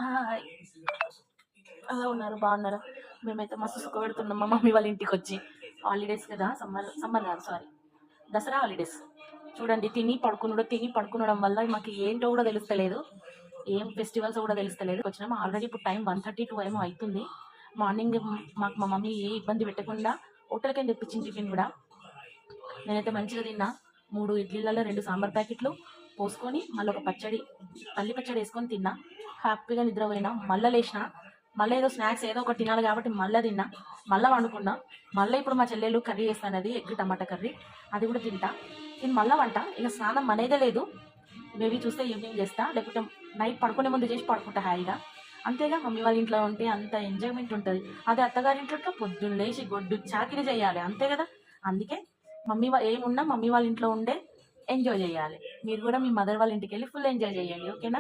Hi. ఎలా ఉన్నారు? బాగున్నారా? మేమైతే మస్తు సుఖపెడుతున్నాం మా మమ్మీ వాళ్ళ ఇంటికి వచ్చి. హాలిడేస్ కదా, సమ్మర్ సమ్మర్ కాదు సారీ, దసరా హాలిడేస్. చూడండి, తిని పడుకునడం వల్ల మాకు ఏంటో కూడా తెలుస్తలేదు, ఏం ఫెస్టివల్స్ కూడా తెలుస్తలేదు. వచ్చినాము ఆల్రెడీ. ఇప్పుడు టైం 1:32 ఏమో అవుతుంది. మార్నింగ్ మాకు మా మమ్మీ ఏ ఇబ్బంది పెట్టకుండా హోటల్కి తెప్పించింది టిఫిన్ కూడా. నేనైతే మంచిగా తిన్నా. 3 ఇడ్లీలలో 2 సాంబార్ ప్యాకెట్లు పోసుకొని మళ్ళీ ఒక పచ్చడి, పల్లి పచ్చడి వేసుకొని తిన్నా. హ్యాపీగా నిద్రపోయినా. మళ్ళీ లేచిన, మళ్ళీ ఏదో స్నాక్స్ ఏదో ఒకటి తినాలి కాబట్టి మళ్ళీ తిన్నా. మళ్ళీ వండుకున్నా. మళ్ళీ ఇప్పుడు మా చెల్లెలు కర్రీ చేస్తానది, ఎగ్ టమాటా కర్రీ, అది కూడా తింటా. నేను మళ్ళీ వంట. ఇక స్నానం అనేదే లేదు. మేబీ చూస్తే ఈవినింగ్ చేస్తా, లేకపోతే నైట్ పడుకునే ముందు చేసి పడుకుంటా హాయిగా. అంతేగా, మమ్మీ వాళ్ళ ఇంట్లో ఉంటే అంత ఎంజాయ్మెంట్ ఉంటుంది. అదే అత్తగారింట్లో పొద్దున్న లేచి గొడ్డు చాకిరి చేయాలి, అంతే కదా. అందుకే ఏమున్నా మమ్మీ వాళ్ళ ఇంట్లో ఉండే ఎంజాయ్ చేయాలి. మీరు కూడా మీ మదర్ వాళ్ళ ఇంటికి వెళ్ళి ఫుల్ ఎంజాయ్ చేయండి, ఓకేనా?